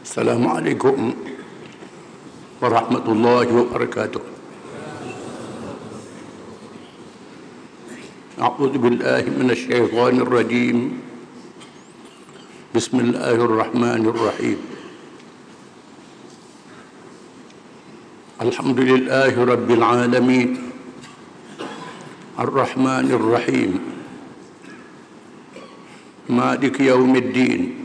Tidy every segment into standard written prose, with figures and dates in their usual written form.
Assalamualaikum warahmatullahi wabarakatuh. A'udzu billahi minasyaitonir rajim. Bismillahirrahmanirrahim. Alhamdulillahi rabbil alamin. Ar-Rahmanir Rahim. Maliki yaumiddin.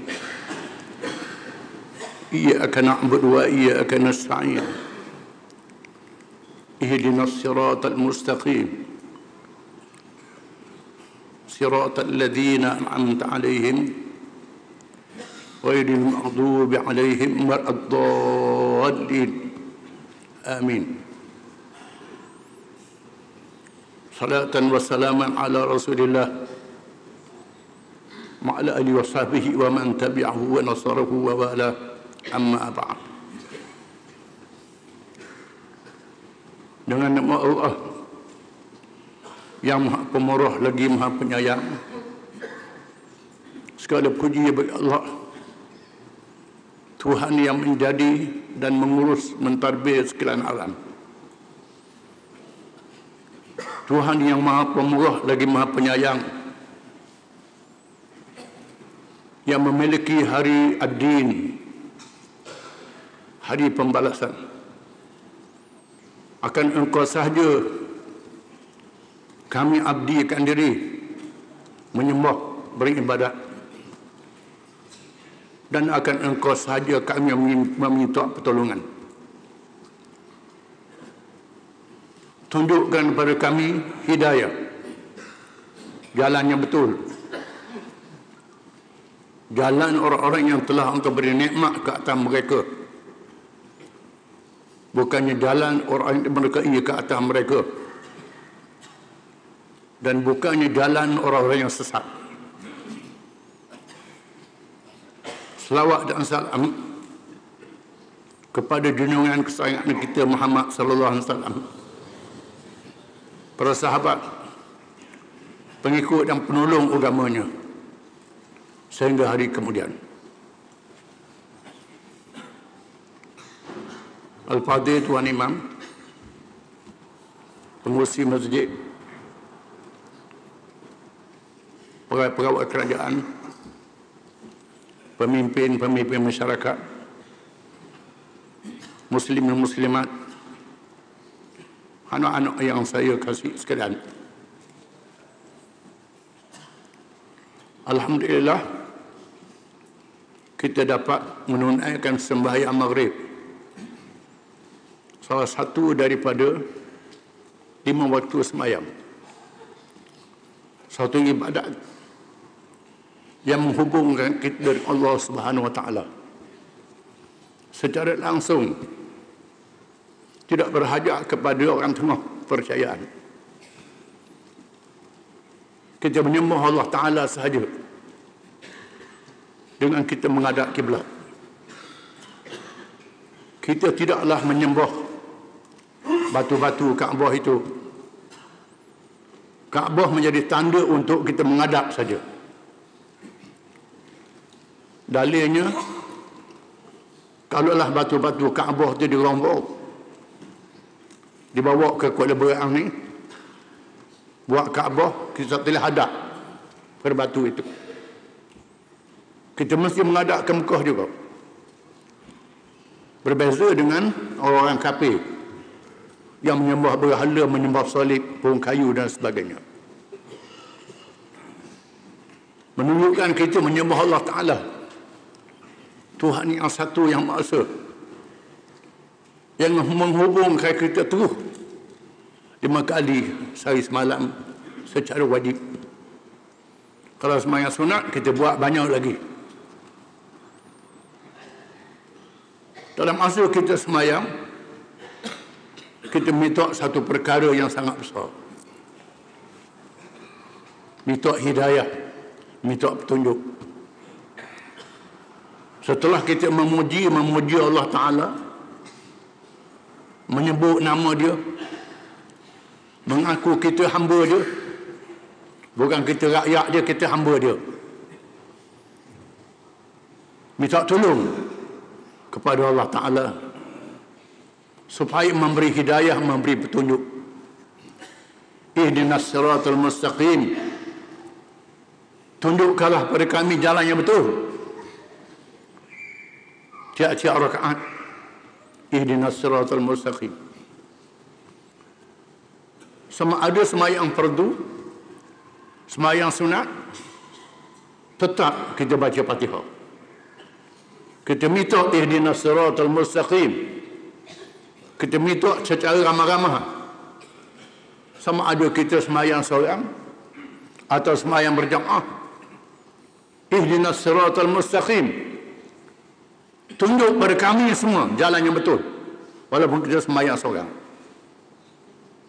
إياك نعبد وإياك نستعين اهدنا الصراط المستقيم صراط الذين أنعمت عليهم غير المغضوب عليهم ولا الضالين آمين صلاة وسلاما على رسول الله وعلى آله وصحبه ومن تبعه ونصره ووالاه. Amma ba'd. Dengan nama Allah yang Maha Pemurah lagi Maha Penyayang, segala puji bagi Allah, Tuhan yang menjadi dan mengurus mentadbir sekalian alam. Tuhan yang Maha Pemurah lagi Maha Penyayang, yang memiliki hari ad-din, hari pembalasan. Akan Engkau sahaja kami abdikan diri menyembah, beribadat, dan akan Engkau sahaja kami meminta pertolongan. Tunjukkan kepada kami hidayah, jalan yang betul, jalan orang-orang yang telah Engkau beri nikmat ke atas mereka, bukannya jalan orang yang mereka ke atas mereka, dan bukannya jalan orang-orang yang sesat. Selawat dan salam kepada junjungan kesayangan kita Muhammad sallallahu alaihi wasallam, para sahabat, pengikut dan penolong agamanya sehingga hari kemudian. Al-Fadhil Tuan Imam, pengurusi masjid, pegawai kerajaan, pemimpin masyarakat, muslim dan muslimat, anak-anak yang saya kasih sekalian. Alhamdulillah, kita dapat menunaikan sembahyang maghrib, salah satu daripada 5 waktu sembahyang, satu ibadat yang menghubungkan kita dengan Allah Subhanahu wa taala secara langsung, tidak berhajat kepada orang tengah percayaan. Kita menyembah Allah taala sahaja dengan kita menghadap kiblat. Kita tidaklah menyembah batu-batu Kaabah itu. Kaabah menjadi tanda untuk kita menghadap saja. Dalilnya, kalaulah batu-batu Kaabah itu dirombak, dibawa ke Kuala Berang ni, buat Kaabah, kita telah hadap pada batu itu. Kita mesti menghadap ke Mekah juga. Berbeza dengan orang-orang kafir yang menyembah berhala, menyembah salib, pohon kayu dan sebagainya. Menunjukkan kita menyembah Allah Ta'ala, Tuhan yang satu, yang Maha Esa, yang menghubungkan kita terus 5 kali sehari semalam secara wajib. Kalau sembahyang sunat, kita buat banyak lagi. Dalam masa kita sembahyang, kita minta satu perkara yang sangat besar. Minta hidayah, minta petunjuk. Setelah kita memuji Allah Ta'ala, menyebut nama dia, mengaku kita hamba dia, bukan kita rakyat dia, kita hamba dia, minta tolong kepada Allah Ta'ala supaya memberi hidayah, memberi petunjuk. Ihdinas siratal mustaqim, tunjukkanlah pada kami jalan yang betul. Tiap-tiap rakaat, ihdinas siratal mustaqim. Sama ada sembahyang fardu, sembahyang sunat, tetap kita baca Fatihah. Kita minta ihdinas siratal mustaqim. Kita minta secara ramah-ramah. Sama ada kita sembahyang seorang atau sembahyang berjamaah. Ihdinas siratal mustaqim. Tunjuk pada kami semua jalan yang betul. Walaupun kita sembahyang seorang.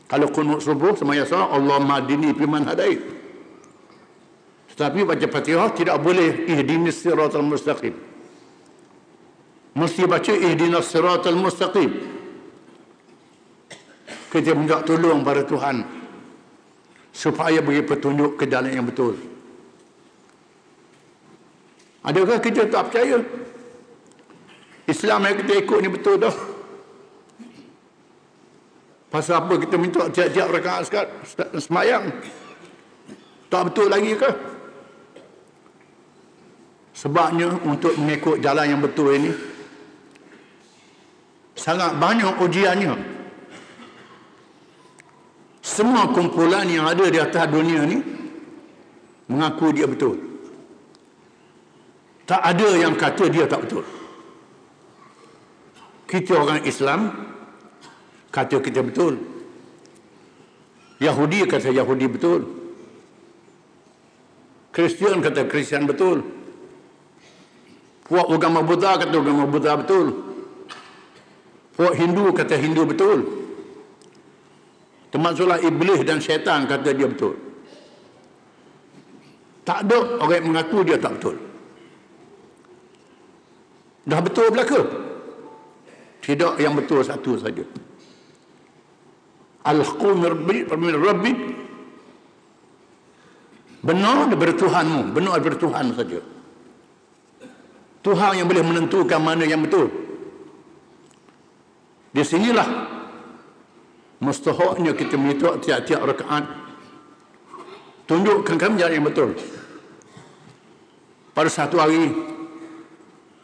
Kalau qunut subuh sembahyang seorang, Allahumma hdini fiman hadait. Tetapi baca Fatihah tidak boleh ihdinas siratal mustaqim. Mesti baca ihdinas siratal mustaqim. Kita minta tolong pada Tuhan supaya beri petunjuk ke jalan yang betul. Adakah kita tak percaya Islam yang kita ikut ni betul dah? Pasal apa kita minta tiap-tiap rakaat sembahyang? Tak betul lagi ke? Sebabnya untuk mengikut jalan yang betul ini sangat banyak ujiannya. Semua kumpulan yang ada di atas dunia ni mengaku dia betul. Tak ada yang kata dia tak betul. Kita orang Islam kata kita betul. Yahudi kata Yahudi betul. Kristian kata Kristian betul. Puak agama Buddha kata agama Buddha betul. Puak Hindu kata Hindu betul. Termasuklah iblis dan syaitan kata dia betul. Tak ada orang yang mengaku dia tak betul. Dah betul belaka? Tidak, yang betul satu saja. Al-haqqu min rabbik. Benar daripada Tuhanmu, benar daripada Tuhan saja. Tuhan yang boleh menentukan mana yang betul. Di sinilah mustahaknya kita minta tiap-tiap rakaat tunjukkan kami jalan yang betul. Pada satu hari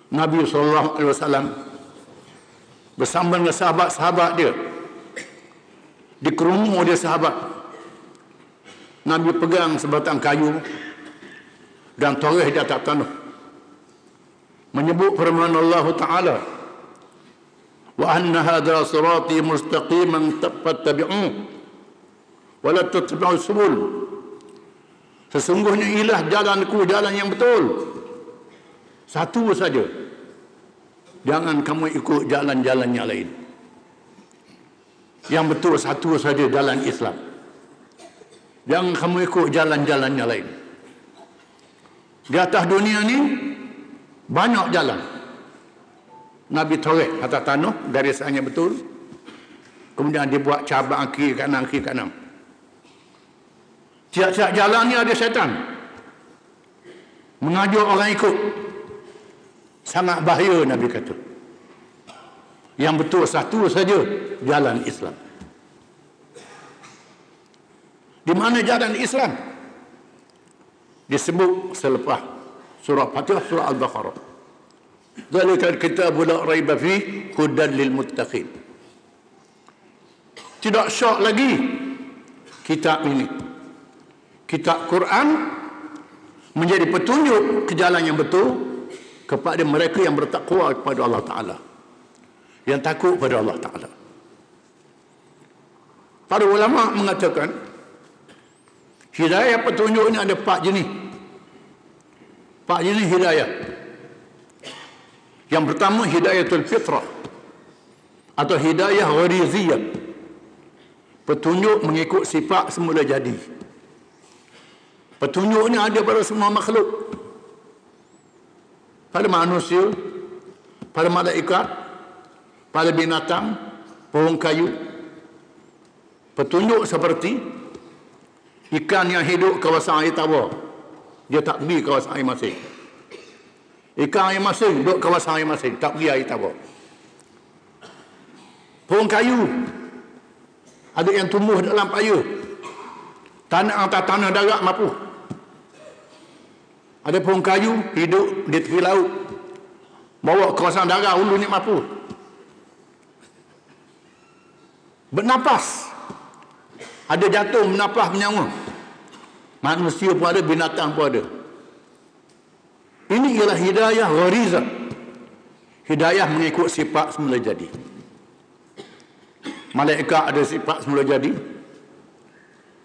Nabi SAW bersama dengan sahabat-sahabat dia, dikerumuni dia sahabat, Nabi pegang sebatang kayu dan toreh di atas tanah, menyebut firman Allah Ta'ala, wa anna hadha sirati mustaqiman fattabi'uhu wa la tattabi'us subul. Sesungguhnya ialah jalanku, jalan yang betul. Satu saja. Jangan kamu ikut jalan-jalan yang lain. Yang betul satu saja, jalan Islam. Jangan kamu ikut jalan-jalan yang lain. Di atas dunia ni banyak jalan. Nabi torek atas tanah garisannya betul. Kemudian dia buat cabang kiri kanan, kiri kanan. Tiap-tiap jalan ni ada syaitan mengajak orang ikut. Sangat bahaya, Nabi kata. Yang betul satu saja, jalan Islam. Di mana jalan Islam? Disebut selepas surah Fatihah, surah Al-Baqarah. Dzalikal kitabu la raiba fihi hudan lil muttaqin. Tidak syak lagi kitab ini, kitab Quran, menjadi petunjuk ke jalan yang betul kepada mereka yang bertakwa kepada Allah Ta'ala, yang takut pada Allah Ta'ala. Para ulama mengatakan hidayah petunjuk ini ada 4 jenis. 4 jenis hidayah. Yang pertama hidayatul fitrah atau hidayah ghariziyah. Petunjuk mengikut sifat semula jadi. Petunjuk ini ada pada semua makhluk. Pada manusia, pada malaikat, pada binatang, pohon kayu. Petunjuk seperti ikan yang hidup kawasan air tawar, dia tak pergi kawasan air masin. Ikan air masing, duduk kawasan air masing. Tak pergi air tabur. Pohon kayu. Ada yang tumbuh dalam payung. Tanah atas tanah darat mampu. Ada pohon kayu hidup di tepi laut. Bawa kawasan darat hulunya mampu. Bernapas. Ada jatuh menapas menyawa. Manusia pun ada, binatang pun ada. Ini ialah hidayah gharizah. Hidayah mengikut sifat semula jadi. Malaikat ada sifat semula jadi.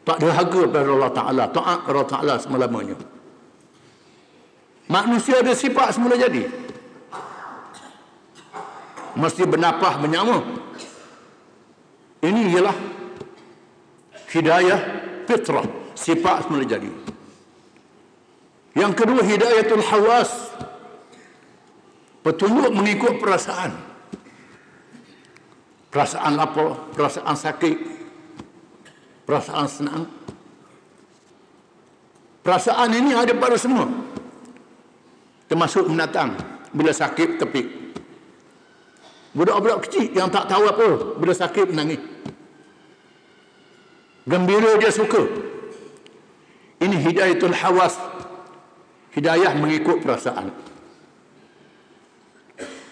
Tak derhaka pada Allah Ta'ala. Taat pada Allah Ta'ala selama-lamanya. Manusia ada sifat semula jadi. Mesti bernafas bernyawa. Ini ialah hidayah fitrah. Sifat semula jadi. Yang kedua, hidayatul hawas. Petunjuk mengikut perasaan. Perasaan lapar, perasaan sakit, perasaan senang. Perasaan ini ada pada semua. Termasuk binatang. Bila sakit, tepik. Budak-budak kecil yang tak tahu apa, bila sakit menangis. Gembira dia suka. Ini hidayatul hawas. Hidayah mengikut perasaan.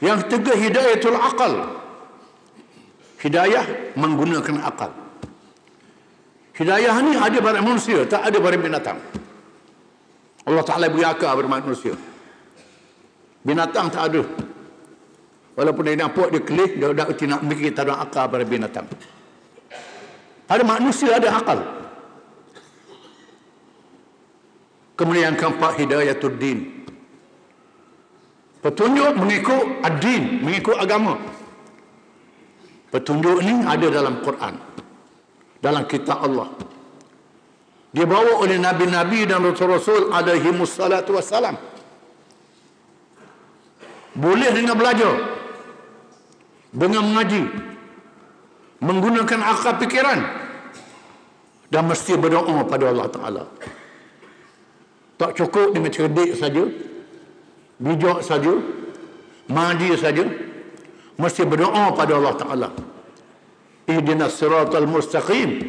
Yang ketiga, hidayatul aqal. Hidayah menggunakan akal. Hidayah ini ada pada manusia, tak ada pada binatang. Allah Ta'ala beri akal pada manusia. Binatang tak ada. Walaupun dia nampak, dia kelih, dia tak nak mikir, tak ada akal pada binatang. Pada manusia ada akal. Kemudian yang keempat, hidayatul din. Petunjuk mengikut ad-din, mengikut agama. Petunjuk ini ada dalam Quran, dalam kitab Allah. Dia bawa oleh Nabi-Nabi dan Rasul-Rasul alaihimus salatu wassalam. Boleh dengan belajar, dengan mengaji, menggunakan akal fikiran, dan mesti berdoa pada Allah Ta'ala. Tak cukup dengan cerdik saja, bijak saja, mandi saja. Mesti berdoa pada Allah Ta'ala. Ihdinas siratal mustaqim.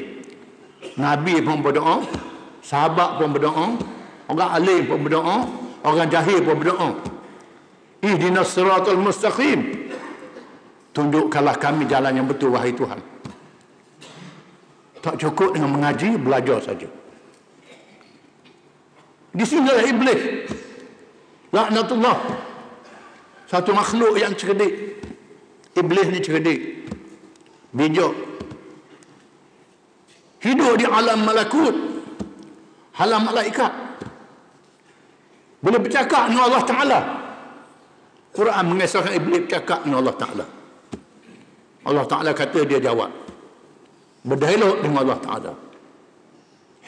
Nabi pun berdoa, sahabat pun berdoa, orang alim pun berdoa, orang jahil pun berdoa. Ihdinas siratal mustaqim. Tunjukkanlah kami jalan yang betul, wahai Tuhan. Tak cukup dengan mengaji, belajar saja. Di sinilah iblis. Laknatullah. Satu makhluk yang cerdik. Iblis ni cerdik, bijak, hidup di alam malakut, alam malaikat. Boleh bercakap dengan Allah Ta'ala. Quran mengisahkan iblis bercakap dengan Allah Ta'ala. Allah Ta'ala kata, dia jawab. Berdialog dengan Allah Ta'ala.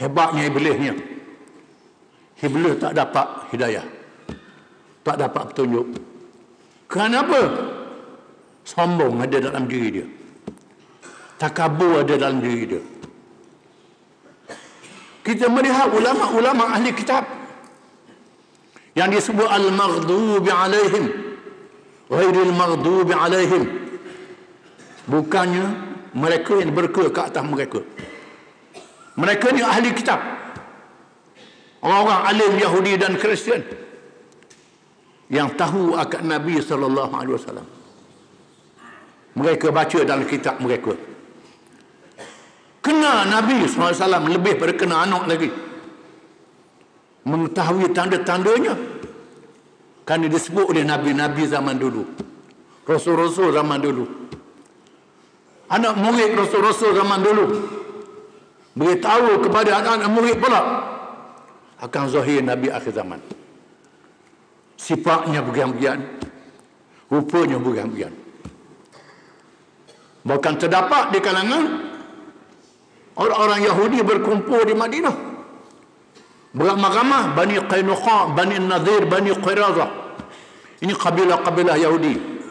Hebatnya iblisnya. Iblis tak dapat hidayah, tak dapat petunjuk. Kenapa? Sombong ada dalam diri dia. Takabur ada dalam diri dia. Kita melihat ulama-ulama ahli kitab yang disebut al-maghdubi alaihim, ghairil maghdubi alaihim. Bukannya mereka yang berke ke atas mereka. Mereka ni ahli kitab. Orang-orang alim Yahudi dan Kristian yang tahu akan Nabi SAW. Mereka baca dalam kitab mereka. Kenal Nabi SAW lebih pada kenal anak lagi. Mengetahui tanda-tandanya. Kerana disebut oleh Nabi-Nabi zaman dulu. Rasul-Rasul zaman dulu. Anak murid Rasul-Rasul zaman dulu beritahu kepada anak-anak murid pula akan zahir Nabi akhir zaman. Sifatnya bergian-gian, rupanya bergian-gian. Bahkan terdapat di kalangan orang-orang Yahudi berkumpul di Madinah. Beramah-ramah Bani Qainuqa, Bani Nadir, Bani Qairazah. Ini kabilah-kabilah Yahudi.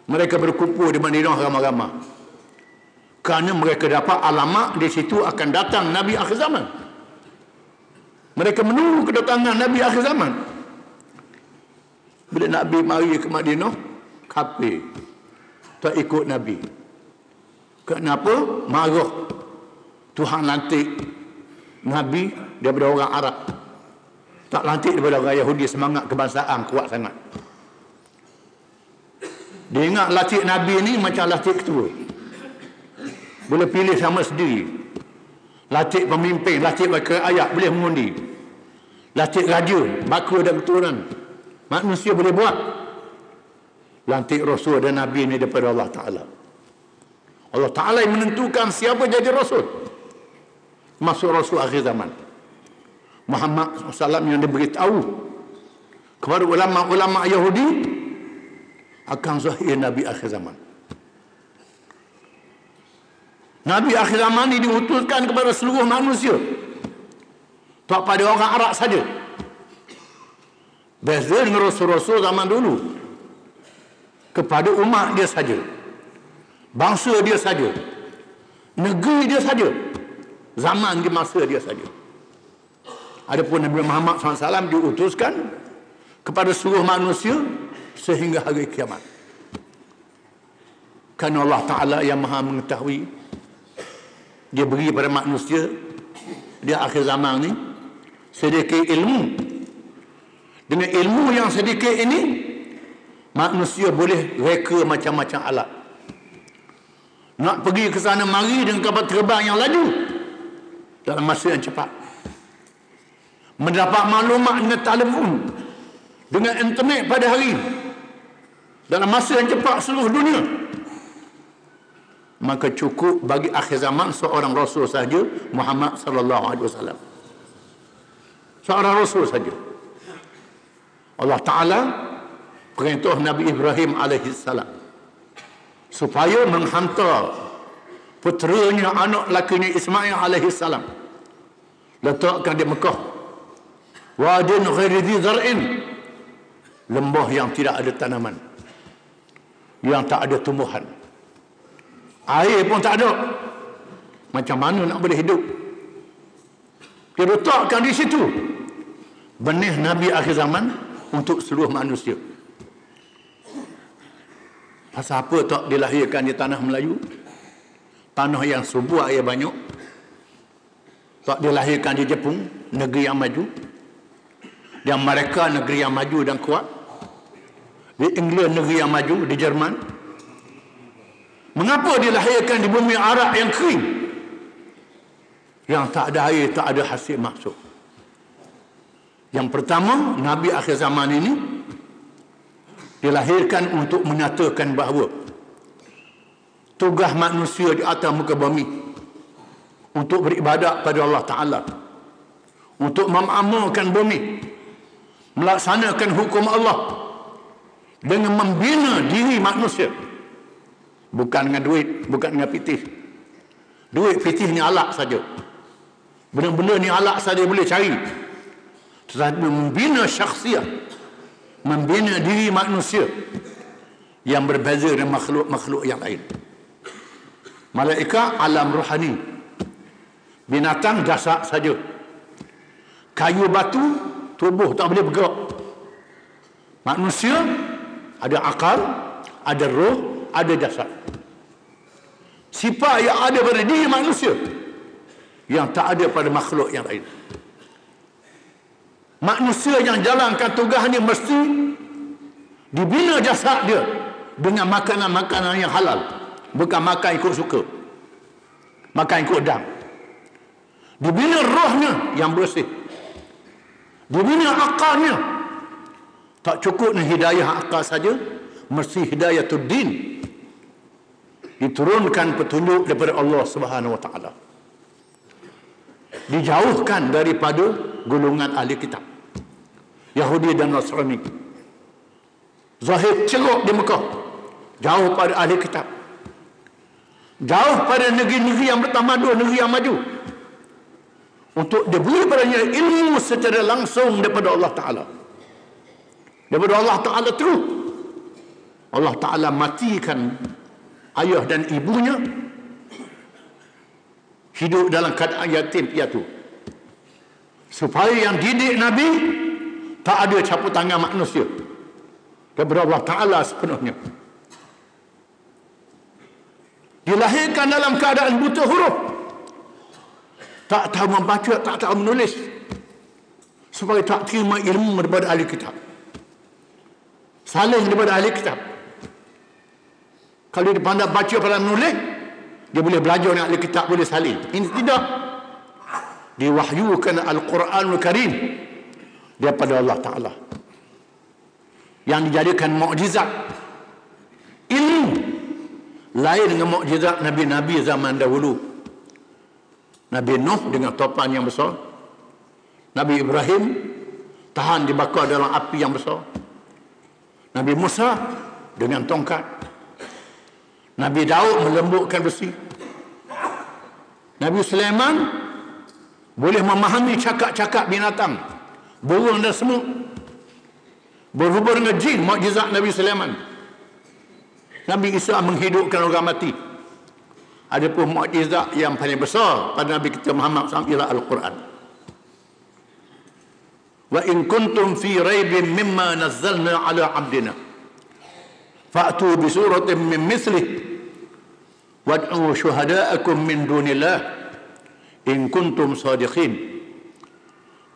Mereka berkumpul di Madinah ramah-ramah. Kerana mereka dapat alamat di situ akan datang Nabi akhir zaman. Mereka menunggu kedatangan Nabi akhir zaman. Bila Nabi mari ke Madinah, kafir. Tak ikut Nabi. Kenapa? Marah. Tuhan lantik Nabi daripada orang Arab. Tak lantik daripada orang Yahudi. Semangat kebangsaan kuat sangat. Dia ingat lantik Nabi ni macam lantik ketua. Boleh pilih sama sendiri. Lantik pemimpin, lantik bakal ayat, boleh mengundi. Lantik raja, bakal dan keturunan. Manusia boleh buat. Lantik Rasul dan Nabi ni daripada Allah Ta'ala. Allah Ta'ala yang menentukan siapa jadi Rasul. Masuk Rasul akhir zaman. Muhammad SAW yang diberitahu kepada ulama-ulama Yahudi akan zahir Nabi akhir zaman. Nabi akhir zaman ini diutuskan kepada seluruh manusia. Tak pada orang Arab saja. Beza dengan Rasul-Rasul zaman dulu. Kepada umat dia saja. Bangsa dia saja. Negeri dia saja. Zaman di masa dia saja. Adapun Nabi Muhammad SAW diutuskan kepada seluruh manusia sehingga hari kiamat. Kerana Allah Ta'ala yang maha mengetahui, dia beri pada manusia di akhir zaman ni sedikit ilmu. Dengan ilmu yang sedikit ini, manusia boleh reka macam-macam alat. Nak pergi ke sana mari dengan kapal terbang yang laju dalam masa yang cepat. Mendapat maklumat dengan telefon, dengan internet pada hari dalam masa yang cepat seluruh dunia. Maka cukup bagi akhir zaman seorang Rasul saja, Muhammad sallallahu alaihi wasallam. Seorang Rasul saja. Allah Ta'ala perintah Nabi Ibrahim alaihi salam supaya menghantar puteranya, anak lakinya Ismail alaihi salam, letakkan di Mekah. Wadin ghairi dhi zar'in, lembah yang tidak ada tanaman, yang tak ada tumbuhan, air pun tak ada. Macam mana nak boleh hidup? Dia letakkan di situ benih Nabi akhir zaman untuk seluruh manusia. Pasal apa tak dilahirkan di tanah Melayu, tanah yang subur air banyak? Tak dilahirkan di Jepun, negeri yang maju, di Amerika, negeri yang maju dan kuat, di England, negeri yang maju, di Jerman? Mengapa dilahirkan di bumi Arab yang kering, yang tak ada air, tak ada hasil masuk? Yang pertama, Nabi akhir zaman ini dilahirkan untuk menyatakan bahawa tugas manusia di atas muka bumi untuk beribadat pada Allah Ta'ala, untuk memakmurkan bumi, melaksanakan hukum Allah dengan membina diri manusia. Bukan dengan duit, bukan dengan pitih. Duit pitih ni alat saja. Benda-benda ni alat saja boleh cari. Tetapi membina syakhsiah, membina diri manusia yang berbeza dengan makhluk-makhluk yang lain. Malaikat alam rohani, binatang jasad saja, kayu batu tubuh tak boleh bergerak. Manusia ada akal, ada roh, ada jasad. Sifat yang ada pada diri manusia yang tak ada pada makhluk yang lain. Manusia yang jalankan tugasnya mesti dibina jasad dia dengan makanan-makanan yang halal, bukan makan ikut suka, makan ikut dam. Dibina rohnya yang bersih, dibina akalnya. Tak cukup dengan hidayah akal saja, mesti hidayatul din, diturunkan petunjuk daripada Allah Subhanahu wa taala. Dijauhkan daripada golongan ahli kitab Yahudi dan Nasrani. Zahir ceruk di Mekah, jauh pada ahli kitab, jauh pada negeri-negeri yang bertamadun, negeri yang maju, untuk diberi padanya ilmu secara langsung daripada Allah Ta'ala. Daripada Allah Ta'ala terus. Allah Ta'ala matikan ayah dan ibunya, hidup dalam keadaan yatim piatu, supaya yang didik Nabi tak ada campur tangan manusia. kepada Allah Ta'ala sepenuhnya. Dilahirkan dalam keadaan buta huruf, tak tahu membaca, tak tahu menulis, supaya tak terima ilmu daripada ahli kitab, salih daripada ahli kitab. Kalau dia pandai baca, pandai menulis, dia boleh belajar dengan ahli kitab, boleh salih. Ini tidak. Diwahyukan Al-Quranul Karim daripada Allah Ta'ala, yang dijadikan mukjizat ilmu, lain dengan mukjizat Nabi-Nabi zaman dahulu. Nabi Nuh dengan topan yang besar, Nabi Ibrahim tahan dibakar dalam api yang besar, Nabi Musa dengan tongkat, Nabi Daud melembutkan besi, Nabi Sulaiman boleh memahami cakap-cakap binatang, burung dan semut, berhubung dengan jin, mukjizat Nabi Sulaiman. Nabi Isa menghidupkan orang mati. Ada pun mukjizat yang paling besar pada Nabi kita Muhammad SAW ialah Al-Quran. Wa in kuntum fi raibin mimma nazzalna ala abdina fa'tu bi suratin min mithlih wad'u syuhada'akum min dunillah in kuntum sadiqin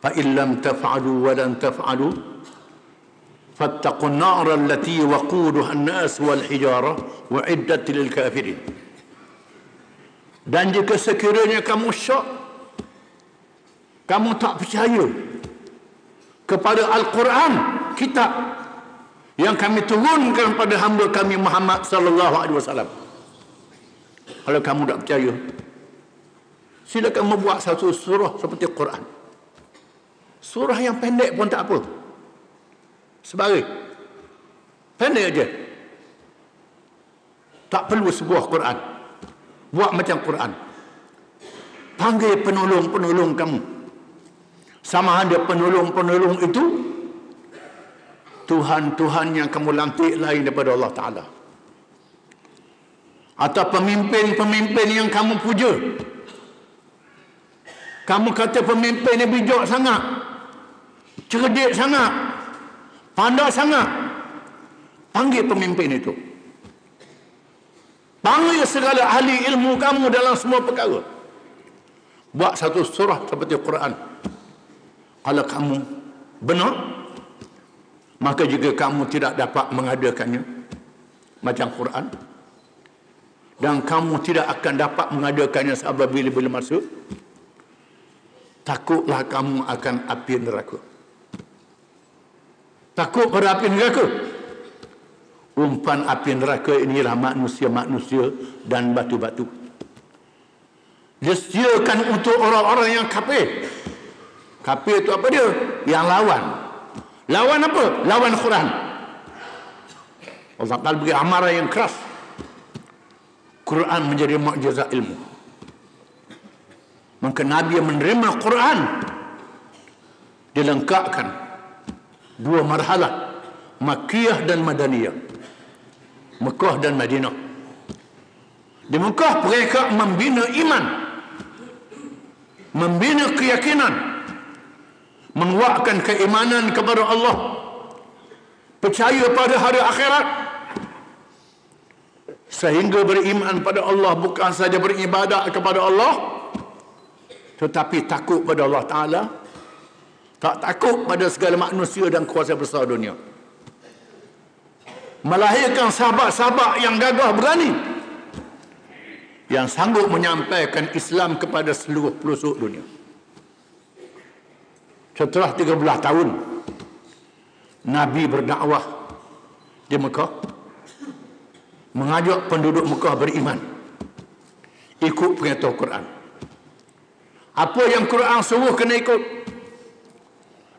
fa in lam taf'alu wa lan taf'alu fattaqun nar allati waquduha an-nas wal hijarah u'iddat lil kafirin. Dan jika sekiranya kamu syak, kamu tak percaya kepada Al-Quran, kitab yang kami turunkan pada hamba kami Muhammad sallallahu alaihi wasallam, kalau kamu tak percaya, silakan membuat satu surah seperti Quran. Surah yang pendek pun tak apa, sebagai pendek aja, tak perlu sebuah Quran. Buat macam Quran. Panggil penolong-penolong kamu. Sama ada penolong-penolong itu Tuhan-Tuhan yang kamu lantik lain daripada Allah Ta'ala, atau pemimpin-pemimpin yang kamu puja. Kamu kata pemimpin ni bijak sangat, cerdik sangat, pandai sangat. Panggil pemimpin itu. Panggil segala ahli ilmu kamu dalam semua perkara. Buat satu surah seperti Quran. Kalau kamu benar, maka jika kamu tidak dapat mengadakannya macam Quran, dan kamu tidak akan dapat mengadakannya apabila masuk, takutlah kamu akan api neraka. Takut pada api neraka. Umpan api neraka inilah manusia-manusia dan batu-batu. Disediakan untuk orang-orang yang kafir. Kafir itu apa dia? Yang lawan. Lawan apa? Lawan Quran. Allah Ta'ala beri amaran yang keras. Quran menjadi mukjizat ilmu. Maka Nabi yang menerima Quran dilengkapkan dua marhalah, Makkiyah dan Madaniyah. Mekah dan Madinah. Di Mekah mereka membina iman, membina keyakinan, menguatkan keimanan kepada Allah, percaya pada hari akhirat, sehingga beriman pada Allah bukan saja beribadat kepada Allah, tetapi takut pada Allah Ta'ala, tak takut pada segala manusia dan kuasa besar dunia. Melahirkan sahabat-sahabat yang gagah berani, yang sanggup menyampaikan Islam kepada seluruh pelosok dunia. Setelah 13 tahun Nabi berdakwah di Mekah, mengajak penduduk Mekah beriman, ikut perintah Quran. Apa yang Quran suruh kena ikut.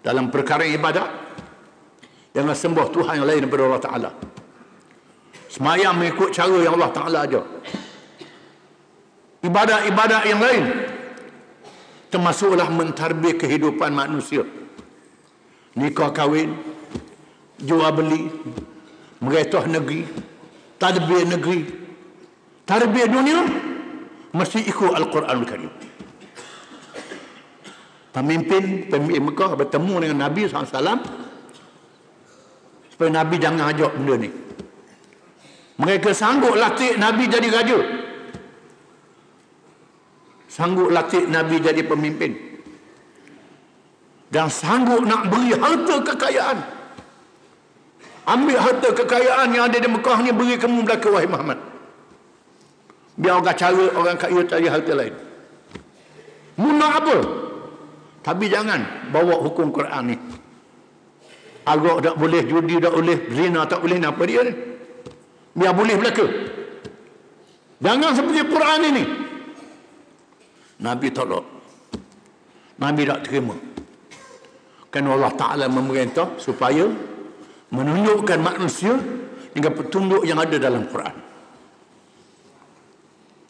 Dalam perkara ibadat, jangan sembah Tuhan yang lain daripada Allah Ta'ala. Semayang mengikut cara yang Allah Ta'ala ajar. Ibadat-ibadat yang lain, termasuklah mentarbih kehidupan manusia. Nikah kahwin, jual beli, meretah negeri, tadbir negeri, tarbih dunia, mesti ikut Al-Quranul Karim. Pemimpin Mekah bertemu dengan Nabi SAW, supaya Nabi jangan ajak benda ni. Mereka sanggup latih Nabi jadi raja, sanggup latih Nabi jadi pemimpin, dan sanggup nak beri harta kekayaan. Ambil harta kekayaan yang ada di Mekah ni, beri kamu belaka, wahai Muhammad. Biar orang cara orang kaya cari harta lain. Munah apa? Tapi jangan bawa hukum Quran ni. Arak tak boleh, judi tak boleh, zina tak boleh, apa dia ni? Biar boleh belaka. Jangan seperti Quran ini. Nabi tolak. Nabi tak terima. Kerana Allah Ta'ala memerintah supaya menunjukkan manusia dengan petunjuk yang ada dalam Quran.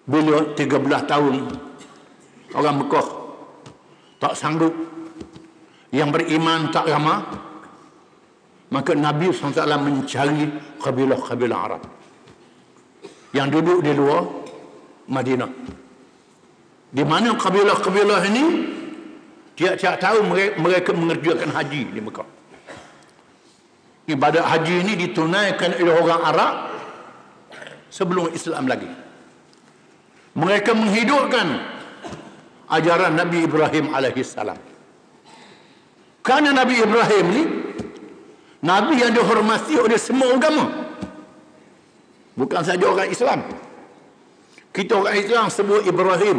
Bila 13 tahun orang Mekah tak sanggup, yang beriman tak ramai, maka Nabi SAW mencari kabilah-kabilah Arab yang duduk di luar Madinah. Di mana kabilah-kabilah ini tiap-tiap tahun mereka mengerjakan haji di Mekah. Ibadat haji ini ditunaikan oleh orang Arab sebelum Islam lagi. Mereka menghidupkan ajaran Nabi Ibrahim alaihissalam. Kerana Nabi Ibrahim ni Nabi yang dihormati oleh semua agama, bukan saja orang Islam. Kita orang Islam sebut Ibrahim,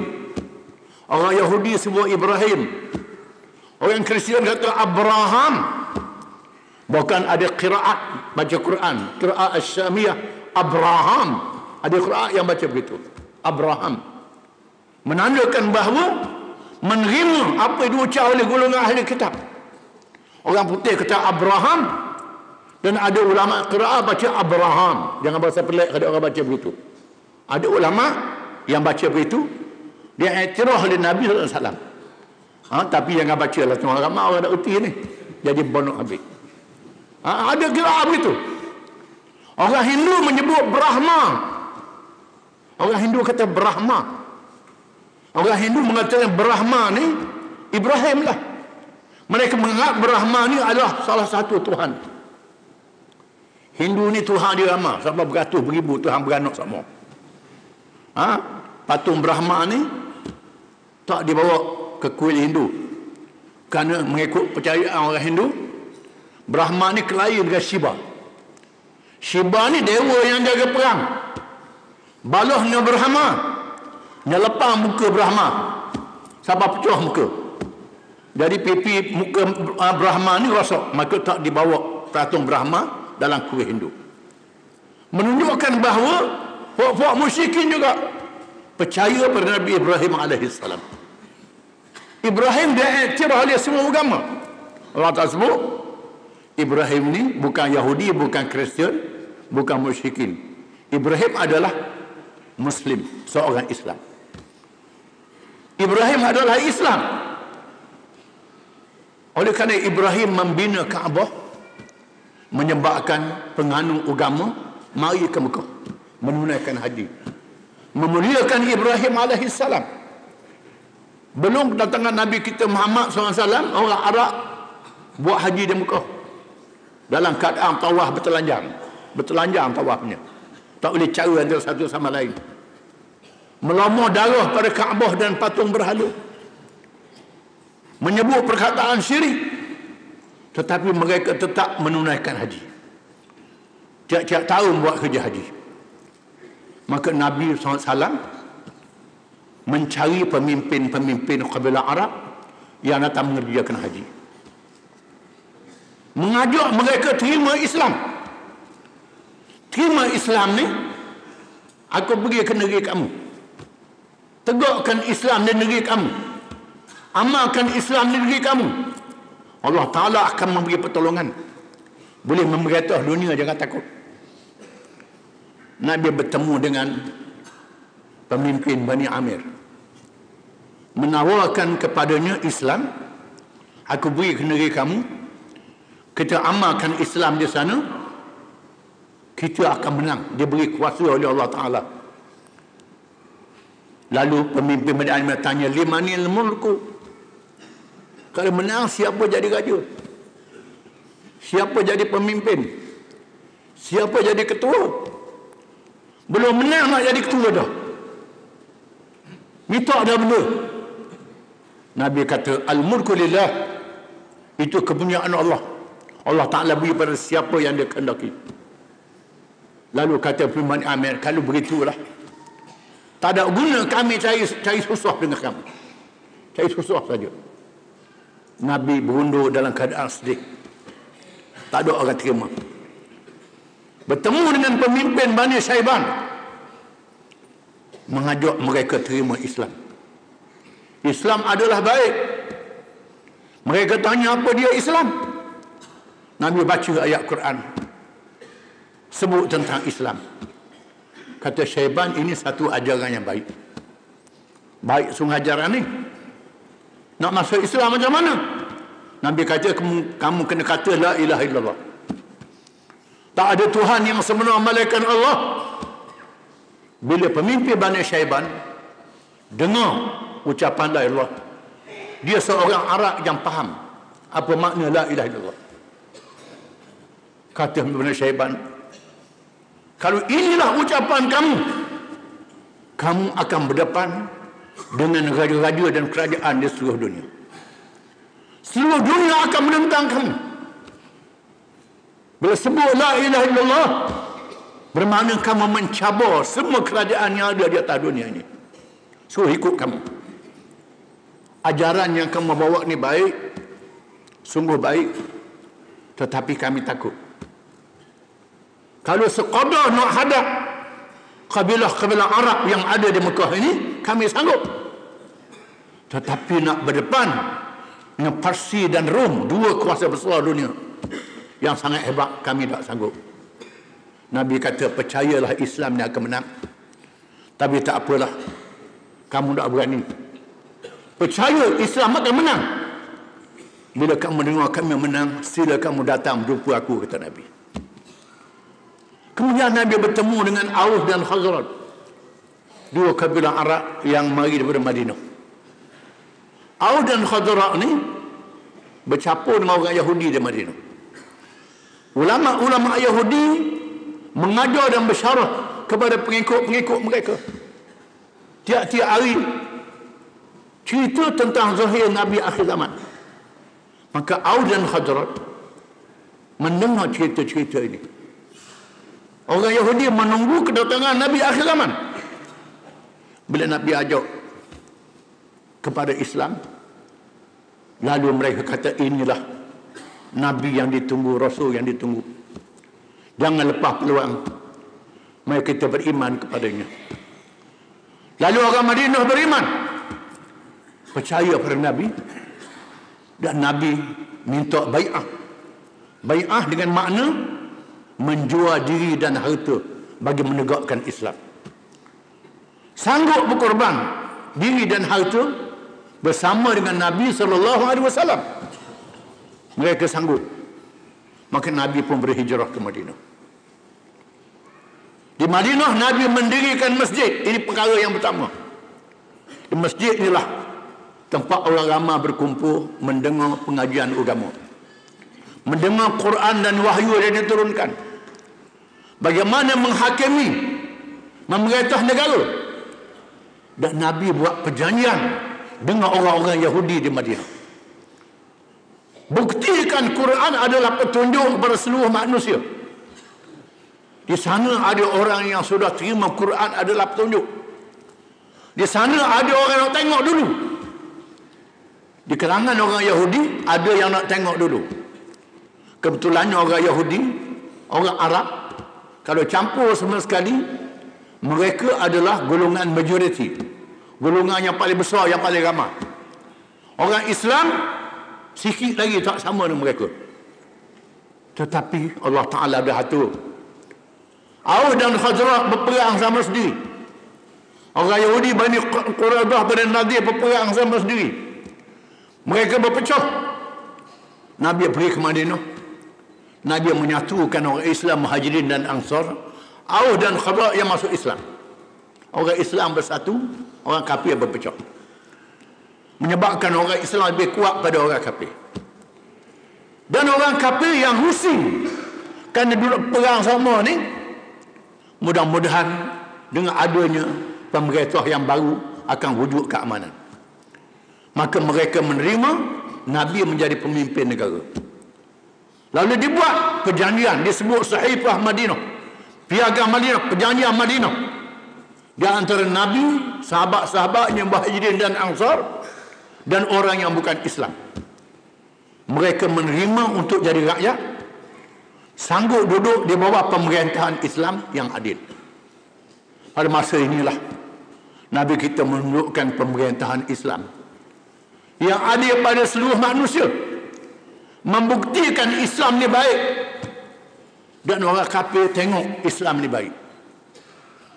orang Yahudi sebut Ibrahim, orang Kristian kata Abraham. Bahkan ada qiraat baca Quran, qiraat Asyamiyah, Abraham. Ada qiraat yang baca begitu, Abraham. Menandakan bahawa menerima apa yang diucap oleh golongan ahli kitab. Orang putih kata Abraham, dan ada ulama qiraat baca Abraham. Jangan bahasa pelik kalau orang baca begitu. Ada ulama yang baca begitu, dia iktiraf oleh Nabi SAW. Tapi jangan baca lah, orang nak uti ni, jadi bonok habis. Ada qiraat begitu. Orang Hindu menyebut Brahma. Orang Hindu kata Brahma. Orang Hindu mengatakan Brahma ni Ibrahim lah. Mereka menganggap Brahma ni adalah salah satu Tuhan. Hindu ni Tuhan dia ramai, sampai beratus beribu Tuhan beranak semua. Patung Brahma ni tak dibawa ke kuil Hindu. Kerana mengikut percayaan orang Hindu, Brahma ni kelahi dengan Shiva. Shiva ni dewa yang jaga perang. Balahnya Brahma, nyelepang muka Brahma sampai pecah muka. Jadi pipi muka Brahma ni rosak, maka tak dibawa patung Brahma dalam kuil Hindu. Menunjukkan bahawa puak-puak musyrikin juga percaya pada Nabi Ibrahim alaihissalam. Ibrahim dia iktiraf oleh semua agama. Allah Ta'ala sebut Ibrahim ni bukan Yahudi, bukan Kristian, bukan musyrikin. Ibrahim adalah Muslim, seorang Islam. Ibrahim adalah Islam. Oleh kerana Ibrahim membina Kaabah, menyebabkan penganut agama mari ke Mekah menunaikan haji, memuliakan Ibrahim alaihissalam. Belum kedatangan Nabi kita Muhammad SAW, orang Arab buat haji di Mekah dalam keadaan tawaf bertelanjang tawafnya, tak boleh cara antara satu sama lain, melomor darah pada Kaabah dan patung berhala, menyebut perkataan syirik, tetapi mereka tetap menunaikan haji. Tiap-tiap tahun buat kerja haji. Maka Nabi SAW mencari pemimpin-pemimpin kabilah Arab yang datang mengerjakan haji, mengajak mereka terima Islam. Terima Islam ni, aku pergi ke negeri kamu, tegakkan Islam di negeri kamu, amalkan Islam di negeri kamu. Allah Ta'ala akan memberi pertolongan, boleh memerintah dunia, jangan takut. Nabi bertemu dengan pemimpin Bani Amir, menawarkan kepadanya Islam. Aku beri ke negeri kamu, kita amalkan Islam di sana, kita akan menang. Dia beri kuasa oleh Allah Ta'ala. Lalu pemimpin Bani Amir tanya, limanil mulku, kalau menang siapa jadi raja, siapa jadi pemimpin? Siapa jadi ketua? Belum menang nak jadi ketua dah. Minta dah benda. Nabi kata, al-mulku lillah. Itu kepunyaan Allah. Allah Ta'ala beri pada siapa yang dia kehendaki. Lalu kata firman Amir, kalau begitulah, tak ada guna kami cari susah dengan kamu. Cari susah saja. Nabi berundur dalam keadaan sedih. Tak ada orang terima. Bertemu dengan pemimpin Bani Syaiban, mengajak mereka terima Islam. Islam adalah baik. Mereka tanya apa dia Islam. Nabi baca ayat Quran sebut tentang Islam. Kata Syaiban, ini satu ajaran yang baik. Baik sungguh ajaran ni. Nak masuk Islam macam mana? Nabi kata, kamu kena kata la ilaha illallah. Tak ada Tuhan yang sebenar melainkan Allah. Bila pemimpin Bani Syaiban dengar ucapan la ilallah, dia seorang Arab yang faham apa makna la ilaha illallah. Kata Bani Syaiban, kalau inilah ucapan kamu, kamu akan berdepan dengan raja-raja dan kerajaan di seluruh dunia. Seluruh dunia akan menentang kamu. Bila sebut la ilaha illallah, bermakna kamu mencabar semua kerajaan yang ada di atas dunia ini. Suruh ikut kamu. Ajaran yang kamu bawa ni baik, sungguh baik, tetapi kami takut. Kalau sekadar nak hadap kabilah-kabilah Arab yang ada di Mekah ini, kami sanggup. Tetapi nak berdepan dengan Parsi dan Rom, dua kuasa besar dunia yang sangat hebat, kami tak sanggup. Nabi kata, percayalah Islam ni akan menang. Tapi tak apalah, kamu tak berani. Percaya Islam akan menang. Bila kamu dengar kami menang, sila kamu datang jumpa aku, kata Nabi. Kemudian Nabi bertemu dengan Aus dan Khazraj, dua kabilah Arab yang mari daripada Madinah. Aus dan Khazraj ni bercampur dengan orang Yahudi di Madinah. Ulama-ulama Yahudi mengajar dan bersyarah kepada pengikut-pengikut mereka. Tiap-tiap hari cerita tentang zahir Nabi akhir zaman. Maka Aus dan Khazraj mendengar cerita-cerita ini. Orang Yahudi menunggu kedatangan Nabi akhir zaman. Bila Nabi ajak kepada Islam, lalu mereka kata, inilah Nabi yang ditunggu, Rasul yang ditunggu. Jangan lepas peluang. Mari kita beriman kepadanya. Lalu orang Madinah beriman, percaya pada Nabi, dan Nabi minta bai'ah. Bai'ah dengan makna menjual diri dan harta bagi menegakkan Islam. Sanggup berkorban diri dan harta bersama dengan Nabi SAW. Mereka sanggup. Maka Nabi pun berhijrah ke Madinah. Di Madinah Nabi mendirikan masjid. Ini perkara yang pertama. Di masjid inilah tempat orang ramai berkumpul mendengar pengajian agama, mendengar Quran dan wahyu yang diturunkan, bagaimana menghakimi, memerintah negara. Dan Nabi buat perjanjian dengan orang-orang Yahudi di Madinah. Buktikan Quran adalah petunjuk kepada seluruh manusia. Di sana ada orang yang sudah terima Quran adalah petunjuk. Di sana ada orang yang nak tengok dulu. Di kalangan orang Yahudi ada yang nak tengok dulu. Kebetulannya orang Yahudi, orang Arab, kalau campur semua sekali, mereka adalah golongan majoriti. Golongan yang paling besar, yang paling ramai. Orang Islam sikit lagi tak sama dengan mereka. Tetapi Allah Ta'ala dah atur. Aus dan Khazraj berperang sama sendiri. Orang Yahudi Bani Quraidah dan Nadir berperang sama sendiri. Mereka berpecah. Nabi pergi ke Madinah. Nabi menyatukan orang Islam, Muhajirin dan Ansar. Aus dan Khazraj yang masuk Islam. Orang Islam bersatu, orang kafir berpecah. Menyebabkan orang Islam lebih kuat pada orang kafir. Dan orang kafir yang rusing Kan duduk perang sama ni, mudah-mudahan dengan adanya pemerintah yang baru akan wujud keamanan. Maka mereka menerima Nabi menjadi pemimpin negara. Lalu dibuat perjanjian, disebut Sahifah Madinah, Piagam Madinah, Perjanjian Madinah, di antara Nabi, sahabat-sahabatnya Muhajirin dan Ansar, dan orang yang bukan Islam. Mereka menerima untuk jadi rakyat, sanggup duduk di bawah pemerintahan Islam yang adil. Pada masa inilah Nabi kita menunjukkan pemerintahan Islam yang adil pada seluruh manusia, membuktikan Islam ni baik, dan orang kafir tengok Islam ni baik.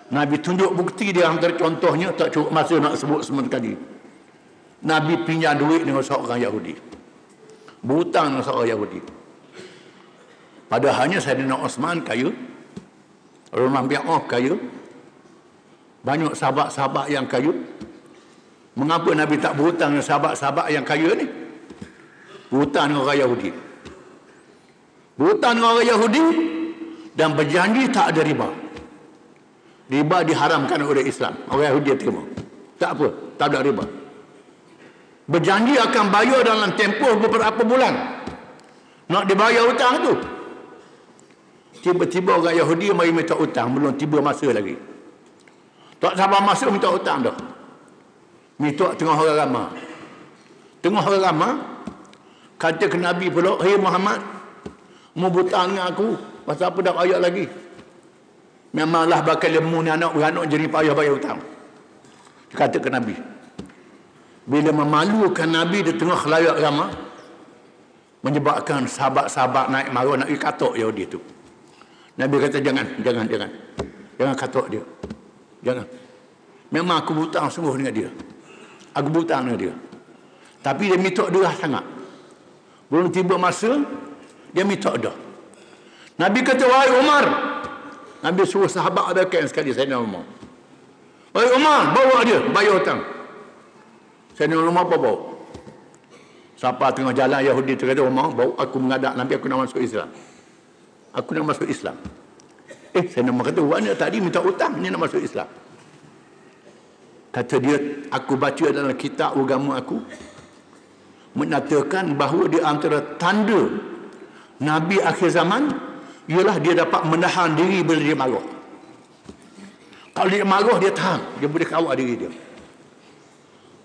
Nabi tunjuk bukti dia, antara contohnya, tak cukup masa nak sebut semua kali. Nabi pinjam duit dengan seorang Yahudi, berhutang dengan seorang Yahudi. Padahalnya Saidina Osman kaya, Umar bin Khattab kaya, banyak sahabat-sahabat yang kaya. Mengapa Nabi tak berhutang dengan sahabat-sahabat yang kaya ni? Berhutang dengan orang Yahudi. Berhutang dengan orang Yahudi dan berjanji tak ada riba. Riba diharamkan oleh Islam. Orang Yahudi terima. Tak apa, tak ada riba. Berjanji akan bayar dalam tempoh beberapa bulan. Nak dibayar hutang tu. Tiba-tiba orang Yahudi mari minta hutang, belum tiba masa lagi. Tak sabar masa minta hutang dah. Minta tengah orang ramai. Tengah orang ramai, kata ke Nabi pula, "Hei Muhammad, mau hutang dengan aku, pasal apa dah bayar lagi? Memanglah bakal lemu ni anak-anak jadi payah bayar hutang." Kata ke Nabi. Bila memalukan Nabi di tengah khalayak ramai, menyebabkan sahabat-sahabat naik marah, nak katok Yahudi tu. Nabi kata, jangan katok dia. Jangan. Memang aku berhutang sungguh dengan dia. Aku berhutang dengan dia. Tapi dia minta derah sangat. Belum tiba masa, dia minta dah. Nabi kata, "Wahai Umar." Nabi suruh sahabat abaikan sekali Sayyidina Umar. "Wahai Umar, bawa dia, bayar hutang." Sayyidina Umar bawa. Siapa tengah jalan Yahudi tu kata, "Umar, bawa aku mengadap Nabi, aku nak masuk Islam. Aku nak masuk Islam." Sayyidina Umar kata, "Wah, tadi minta hutang, ni nak masuk Islam." Kata dia, "Aku baca dalam kitab agama aku, menyatakan bahawa di antara tanda Nabi akhir zaman ialah dia dapat menahan diri bila dia marah. Kalau dia marah, dia tahan, dia boleh kawal diri dia.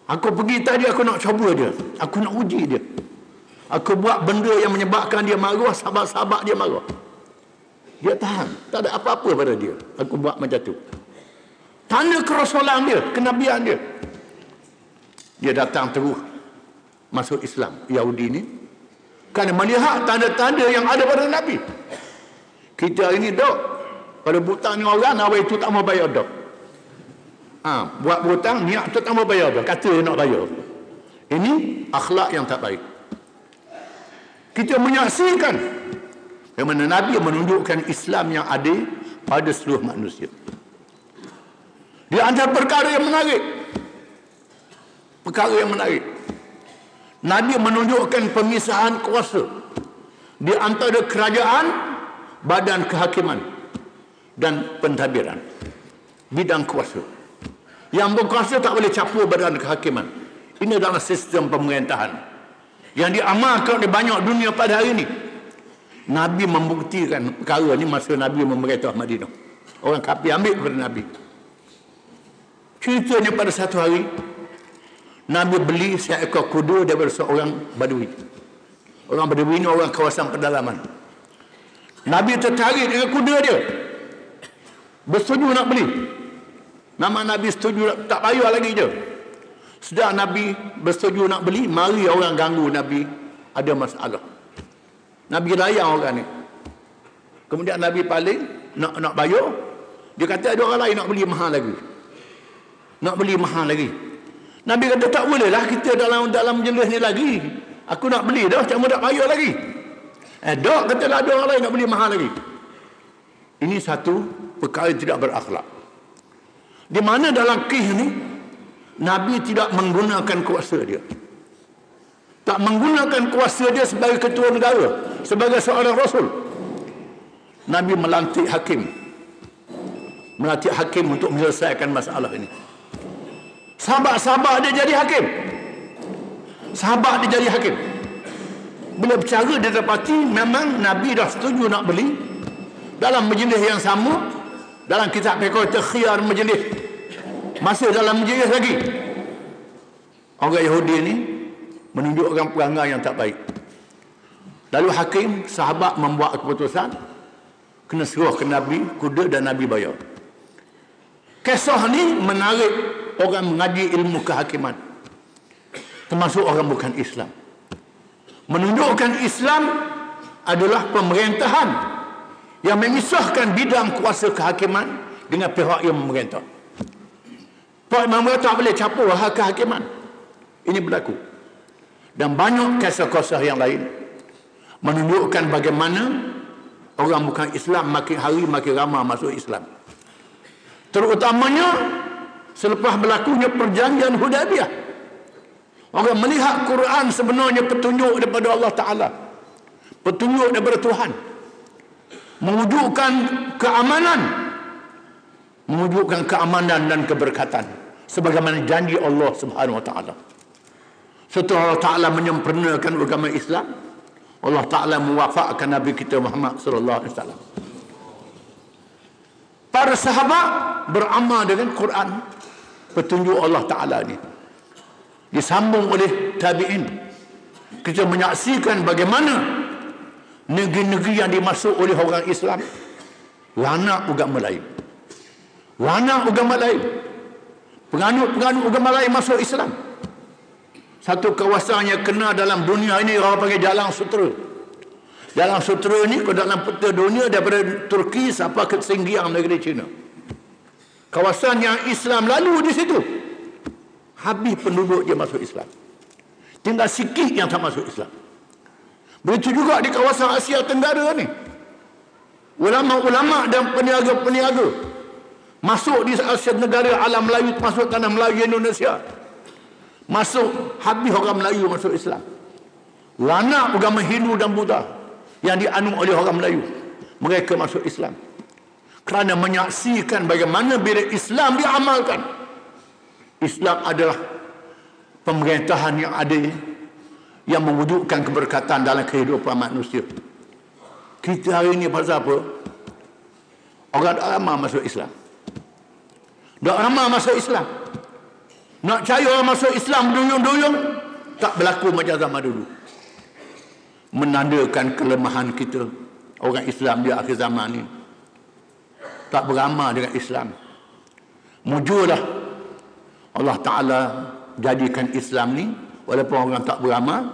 Aku pergi tadi, aku nak cuba dia, aku nak uji dia. Aku buat benda yang menyebabkan dia marah, sahabat-sahabat dia marah. Dia tahan, tak ada apa-apa pada dia. Aku buat macam tu. Tanda kerasulan dia, kenabian dia. Dia datang terus masuk Islam, Yahudi ni, kerana melihat tanda-tanda yang ada pada Nabi. Kita hari ni dok, pada berhutang dengan orang, awal itu tak mau bayar dok. Buat berhutang, niat tu tak mau bayar dok, kata dia nak bayar. Ini akhlak yang tak baik. Kita menyaksikan bagaimana Nabi menunjukkan Islam yang adil pada seluruh manusia. Di antara perkara yang menarik, Nabi menunjukkan pemisahan kuasa di antara kerajaan, badan kehakiman dan pentadbiran. Bidang kuasa. Yang berkuasa tak boleh campur badan kehakiman. Ini adalah sistem pemerintahan yang diamalkan di banyak dunia pada hari ini. Nabi membuktikan perkara ini masa Nabi memerintah Madinah. Orang kafir ambil kepada Nabi. Ceritanya pada satu hari, Nabi beli seekor kuda daripada seorang Badui. Orang Badui ini orang kawasan pedalaman. Nabi tertarik dengan kuda dia, bersetuju nak beli. Nama Nabi setuju, tak bayar lagi je. Sudah Nabi bersetuju nak beli, mari orang ganggu Nabi, ada masalah. Nabi layan orang ni. Kemudian Nabi paling nak bayar, dia kata ada orang lain nak beli mahal lagi. Nak beli mahal lagi. Nabi kata tak boleh lah, kita dalam jenis ni lagi. Aku nak beli dah, cuma tak bayar lagi. Dok katalah ada orang lain nak beli mahal lagi. Ini satu perkara yang tidak berakhlak. Di mana dalam kisah ni Nabi tidak menggunakan kuasa dia. Tak menggunakan kuasa dia sebagai ketua negara, sebagai seorang rasul. Nabi melantik hakim. Melantik hakim untuk menyelesaikan masalah ini. Sahabat-sahabat dia jadi hakim. Sahabat dia jadi hakim. Bila bercara dia dapati memang Nabi dah setuju nak beli dalam majlis yang sama. Dalam kitab fiqh khiyar majlis, masih dalam majlis lagi, orang Yahudi ni menunjukkan perangai yang tak baik. Lalu hakim sahabat membuat keputusan kena suruh ke Nabi kuda dan Nabi bayar. Kisah ni menarik orang mengaji ilmu kehakiman, termasuk orang bukan Islam, menunjukkan Islam adalah pemerintahan yang memisahkan bidang kuasa kehakiman dengan pihak yang memerintah. Pihak memerintah boleh capur hak kehakiman. Ini berlaku. Dan banyak kisah-kisah yang lain menunjukkan bagaimana orang bukan Islam makin hari makin ramai masuk Islam. Terutamanya selepas berlakunya perjanjian Hudaibiyah. Orang melihat Quran sebenarnya petunjuk daripada Allah Ta'ala. Petunjuk daripada Tuhan. Mewujudkan keamanan dan keberkatan sebagaimana janji Allah Subhanahu wa taala. Setelah Allah Taala menyempurnakan agama Islam, Allah Taala mewafakkan Nabi kita Muhammad sallallahu alaihi wasallam. Para sahabat beramal dengan Quran, petunjuk Allah Taala ni disambung oleh tabi'in. Kita menyaksikan bagaimana negeri-negeri yang dimasuk oleh orang Islam lanak agama lain, lanak agama lain, penganut-penganut agama lain masuk Islam. Satu kawasan yang kena dalam dunia ini orang panggil Jalan Sutera. Jalan Sutera ni kalau dalam peta dunia daripada Turki sampai ke Xinjiang negeri China, kawasan yang Islam lalu di situ, habis penduduk dia masuk Islam, tinggal sikit yang tak masuk Islam. Begitu juga di kawasan Asia Tenggara ni. Ulama-ulama dan peniaga-peniaga masuk di Asia Tenggara, alam Melayu, masuk tanah Melayu Indonesia. Masuk, habis orang Melayu masuk Islam. Lanak agama Hindu dan Buddha yang dianut oleh orang Melayu, mereka masuk Islam. Kerana menyaksikan bagaimana bila Islam diamalkan, Islam adalah pemerintahan yang adil, yang mewujudkan keberkatan dalam kehidupan manusia. Kita hari ini pasal apa? Orang tak ramai masuk Islam. Tak ramai masuk Islam. Nak cari orang masuk Islam duyung-duyung, tak berlaku macam zaman dulu. Menandakan kelemahan kita, orang Islam di akhir zaman ni tak beramal dengan Islam. Mujurlah Allah Ta'ala jadikan Islam ni, walaupun orang tak beramal,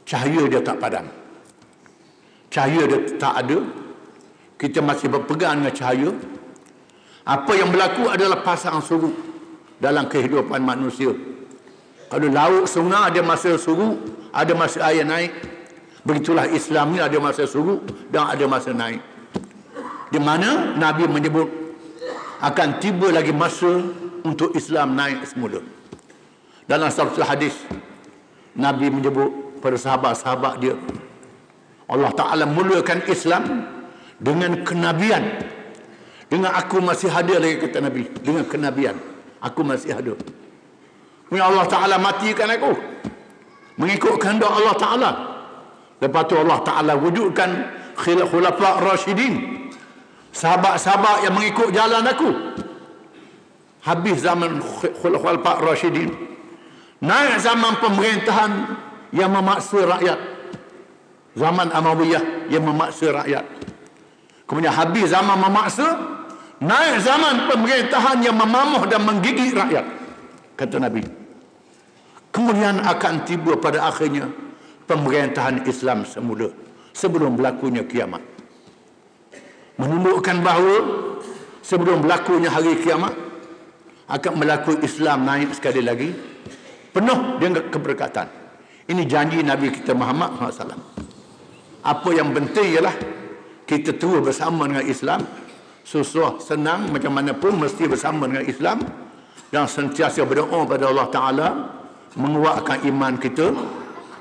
cahaya dia tak padam, cahaya dia tak ada, kita masih berpegang dengan cahaya. Apa yang berlaku adalah pasang surut dalam kehidupan manusia. Kalau laut sungai ada masa surut, ada masa air naik. Begitulah Islam ni, ada masa surut dan ada masa naik. Di mana Nabi menyebut akan tiba lagi masa untuk Islam naik semula. Dalam satu hadis Nabi menyebut pada sahabat-sahabat dia, Allah Ta'ala mulakan Islam dengan kenabian. Dengan aku masih ada lagi, kata Nabi, dengan kenabian aku masih ada. Kemudian Allah Ta'ala matikan aku mengikut kehendak Allah Ta'ala. Lepas tu Allah Ta'ala wujudkan khulafa Rashidin, sahabat-sahabat yang mengikut jalan aku. Habis zaman khulafa Rashidin, naik zaman pemerintahan yang memaksa rakyat, zaman Amawiyah yang memaksa rakyat. Kemudian habis zaman memaksa, naik zaman pemerintahan yang memamuh dan menggigit rakyat, kata Nabi. Kemudian akan tiba pada akhirnya pemerintahan Islam semula sebelum berlakunya kiamat. Menunjukkan bahawa sebelum berlakunya hari kiamat akan berlaku Islam naik sekali lagi, penuh dengan keberkatan. Ini janji Nabi kita Muhammad SAW. Apa yang penting ialah kita terus bersama dengan Islam. Susah senang macam mana pun mesti bersama dengan Islam, dan sentiasa berdoa pada Allah Ta'ala menguatkan iman kita.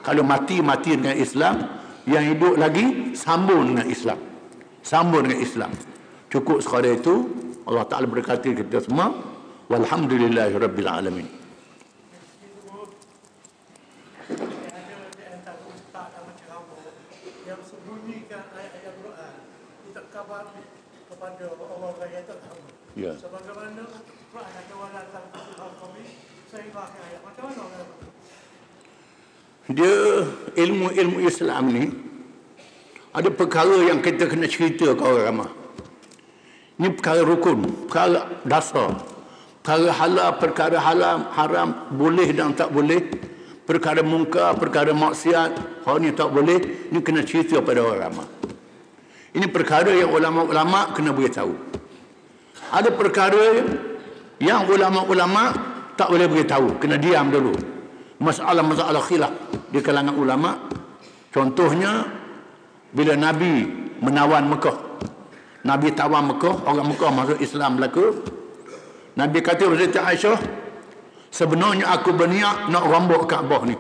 Kalau mati dengan Islam, yang hidup lagi sambung dengan Islam. Sama dengan Islam. Cukup sekadar itu. Allah Ta'ala berkati kita semua. Walhamdulillahirabbil alamin. Yang sembunyikan ayat-ayat Quran tidak kabar kepada orang-orang yang tak tahu. Ya. Sebagaimana Quran ada wala taqul kami sehingga ayat macam mana? Dia ilmu Islam ni ada perkara yang kita kena cerita ke orang ramai. Ini perkara rukun, perkara dasar, perkara halal, haram, boleh dan tak boleh, perkara mungkar, perkara maksiat, hal ni tak boleh, ni kena cerita pada orang ramai. Ini perkara yang ulama-ulama kena beritahu. Ada perkara yang ulama-ulama tak boleh beritahu, kena diam dulu. Masalah-masalah khilaf di kalangan ulama. Contohnya bila Nabi menawan Mekah, Nabi tawan Mekah, orang Mekah masuk Islam berlaku. Nabi kata kepada Siti Aisyah, sebenarnya aku berniat nak rombak Kaabah ni,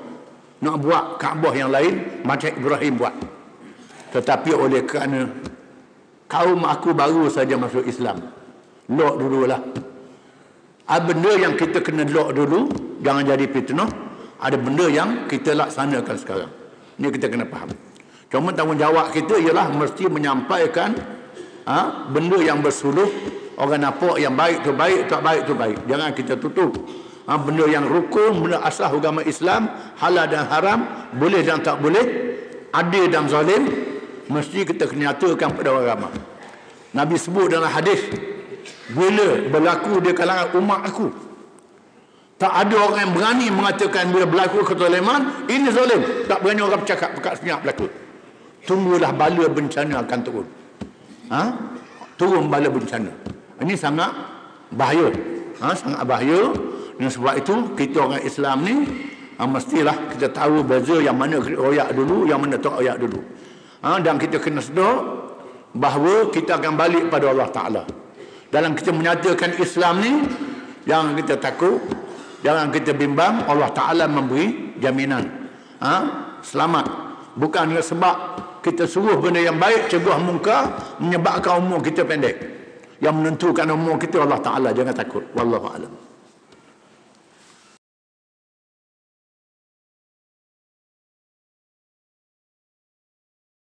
nak buat Kaabah yang lain macam Ibrahim buat. Tetapi oleh kerana kaum aku baru saja masuk Islam, lock dululah. Ada benda yang kita kena lock dulu, jangan jadi fitnah. Ada benda yang kita laksanakan sekarang. Ini kita kena faham. Cuma tanggungjawab kita ialah mesti menyampaikan benda yang bersuluh. Orang nampak yang baik tu baik, tak baik tu baik. Jangan kita tutup. Benda yang rukun, benda asas agama Islam, halal dan haram, boleh dan tak boleh, adil dan zalim, mesti kita kena nyatakan pada orang ramai. Nabi sebut dalam hadis, bila berlaku di kalangan umat aku, tak ada orang yang berani mengatakan bila berlaku kezaliman, ini zalim. Tak berani orang bercakap perkara senyap berlaku. Tunggulah bala bencana akan turun. Turun bala bencana. Ini sangat bahaya. Sangat bahaya. Dan sebab itu kita orang Islam ni mestilah kita tahu beza yang mana royak dulu, yang mana tak royak dulu. Dan kita kena sedar bahawa kita akan balik pada Allah Ta'ala. Dalam kita menyatakan Islam ni, jangan kita takut, jangan kita bimbang. Allah Ta'ala memberi jaminan selamat. Bukan sebab kita suruh benda yang baik, cegah mungkar, menyebabkan umur kita pendek. Yang menentukan umur kita Allah Ta'ala. Jangan takut. Wallahu a'lam.